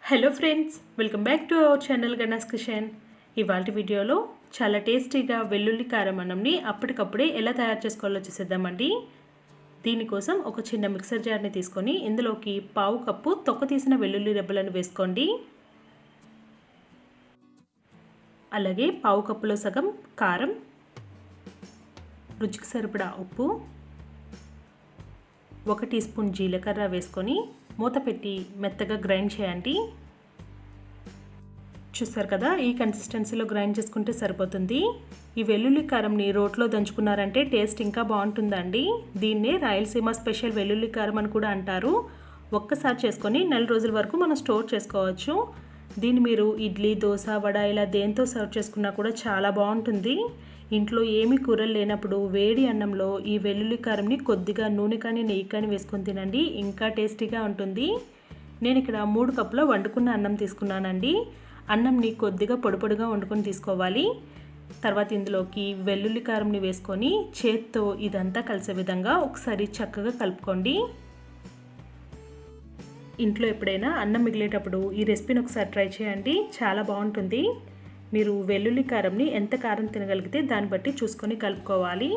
Hello friends, welcome back to our channel Gana's kitchen. ఇవాళ వీడియోలో చాలా టేస్టీగా వెల్లుల్లి కారం అన్నంని అప్పటికప్పుడే ఎలా తయారు చేసుకోవాలో చూసేద్దామండి. దీనికోసం ఒక చిన్న మిక్సర్ జార్ని తీసుకొని ఇందులోకి పావు కప్పు తొక్క తీసిన వెల్లుల్లి రెబ్బలను వేసుకోండి. అలాగే పావు కప్పులో సగం కారం, రుచికి సరిపడా ఉప్పు, 1 టీ స్పూన్ జీలకర్ర వేసుకొని మూత పెట్టి మెత్తగా గ్రైండ్ చేయండి. చూస్తారు కదా, ఈ కన్సిస్టెన్సీలో గ్రైండ్ చేసుకుంటే సరిపోతుంది. ఈ వెల్లుల్లి కారంని రోట్లో దంచుకున్నారంటే టేస్ట్ ఇంకా బాగుంటుందండి. దీన్నే రాయలసీమ స్పెషల్ వెల్లుల్లి కారం అని కూడా అంటారు. ఒక్కసారి చేసుకొని నెల రోజుల వరకు మనం స్టోర్ చేసుకోవచ్చు. దీన్ని మీరు ఇడ్లీ, దోశ, వడ ఇలా దేంతో సర్వ్ చేసుకున్నా కూడా చాలా బాగుంటుంది. ఇంట్లో ఏమీ కూరలు లేనప్పుడు వేడి అన్నంలో ఈ వెల్లుల్లి కారంని కొద్దిగా నూనె కానీ నెయ్యి కానీ వేసుకొని తినండి, ఇంకా టేస్టీగా ఉంటుంది. నేను ఇక్కడ 3 కప్పుల వండుకున్న అన్నం తీసుకున్నానండి. అన్నంని కొద్దిగా పొడి పొడిగా వండుకొని తీసుకోవాలి. తర్వాత ఇందులోకి వెల్లుల్లి కారంని వేసుకొని చేత్తో ఇదంతా కలిసే విధంగా ఒకసారి చక్కగా కలుపుకోండి. ఇంట్లో ఎప్పుడైనా అన్నం మిగిలేటప్పుడు ఈ రెసిపీని ఒకసారి ట్రై చేయండి, చాలా బాగుంటుంది. మీరు వెల్లుల్లి కారంని ఎంత కారం తినగలిగితే దాన్ని బట్టి చూసుకొని కలుపుకోవాలి.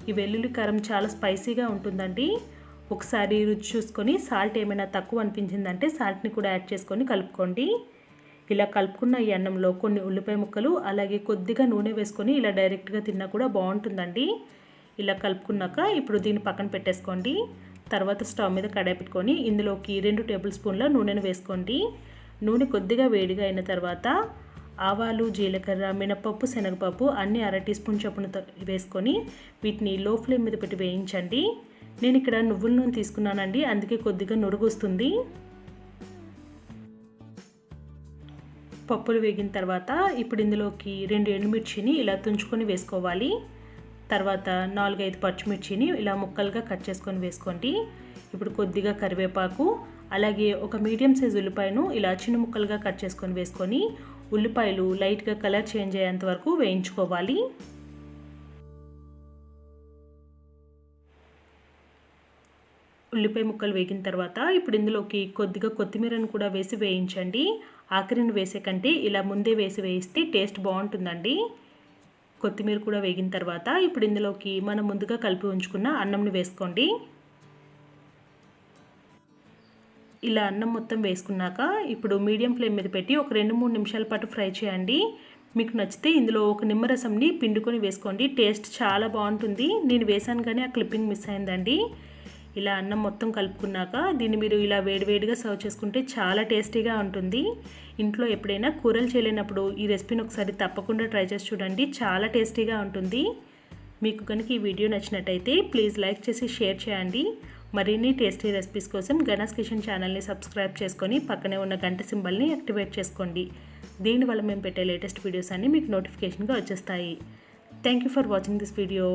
ఈ వెల్లుల్లి కారం చాలా స్పైసీగా ఉంటుందండి. ఒకసారి రుచి చూసుకొని సాల్ట్ ఏమైనా తక్కువ అనిపించిందంటే సాల్ట్ని కూడా యాడ్ చేసుకొని కలుపుకోండి. ఇలా కలుపుకున్న ఈ అన్నంలో కొన్ని ఉల్లిపాయ ముక్కలు అలాగే కొద్దిగా నూనె వేసుకొని ఇలా డైరెక్ట్గా తిన్నా కూడా బాగుంటుందండి. ఇలా కలుపుకున్నాక ఇప్పుడు దీన్ని పక్కన పెట్టేసుకోండి. తర్వాత స్టవ్ మీద కడాయి పెట్టుకొని ఇందులోకి 2 టేబుల్ స్పూన్ల నూనెను వేసుకోండి. నూనె కొద్దిగా వేడిగా అయిన తర్వాత ఆవాలు, జీలకర్ర, మినపప్పు, శనగపప్పు అన్నీ 1/2 టీ స్పూన్ చొప్పున వేసుకొని వీటిని లో ఫ్లేమ్ మీద పెట్టి వేయించండి. నేను ఇక్కడ నువ్వుల నూనె తీసుకున్నానండి, అందుకే కొద్దిగా నురుగు వస్తుంది. పప్పులు వేగిన తర్వాత ఇప్పుడు ఇందులోకి 2 ఎండుమిర్చిని ఇలా తుంచుకొని వేసుకోవాలి. తర్వాత 4-5 పచ్చిమిర్చిని ఇలా ముక్కలుగా కట్ చేసుకొని వేసుకోండి. ఇప్పుడు కొద్దిగా కరివేపాకు అలాగే ఒక మీడియం సైజ్ ఉల్లిపాయను ఇలా చిన్న ముక్కలుగా కట్ చేసుకొని వేసుకొని ఉల్లిపాయలు లైట్గా కలర్ చేంజ్ అయ్యేంత వరకు వేయించుకోవాలి. ఉల్లిపాయ ముక్కలు వేగిన తర్వాత ఇప్పుడు ఇందులోకి కొద్దిగా కొత్తిమీరను కూడా వేసి వేయించండి. ఆఖరిని వేసే కంటే ఇలా ముందే వేసి వేయిస్తే టేస్ట్ బాగుంటుందండి. కొత్తిమీర కూడా వేగిన తర్వాత ఇప్పుడు ఇందులోకి మనం ముందుగా కలిపి ఉంచుకున్న అన్నంని వేసుకోండి. ఇలా అన్నం మొత్తం వేసుకున్నాక ఇప్పుడు మీడియం ఫ్లేమ్ మీద పెట్టి ఒక 2-3 నిమిషాల పాటు ఫ్రై చేయండి. మీకు నచ్చితే ఇందులో ఒక నిమ్మరసంని పిండుకొని వేసుకోండి, టేస్ట్ చాలా బాగుంటుంది. నేను వేసాను కానీ ఆ క్లిప్పింగ్ మిస్ అయిందండి. ఇలా అన్నం మొత్తం కలుపుకున్నాక దీన్ని మీరు ఇలా వేడివేడిగా సర్వ్ చేసుకుంటే చాలా టేస్టీగా ఉంటుంది. ఇంట్లో ఎప్పుడైనా కూరలు చేయలేనప్పుడు ఈ రెసిపీని ఒకసారి తప్పకుండా ట్రై చేసి చూడండి, చాలా టేస్టీగా ఉంటుంది. మీకు కనుక ఈ వీడియో నచ్చినట్టయితే ప్లీజ్ లైక్ చేసి షేర్ చేయండి. మరిన్ని టేస్టీ రెసిపీస్ కోసం గణాస్ కిచెన్ ఛానల్ని సబ్స్క్రైబ్ చేసుకొని పక్కనే ఉన్న గంట సింబల్ని యాక్టివేట్ చేసుకోండి. దీనివల్ల మేము పెట్టే లేటెస్ట్ వీడియోస్ అన్నీ మీకు నోటిఫికేషన్గా వచ్చేస్తాయి. Thank you for watching this video.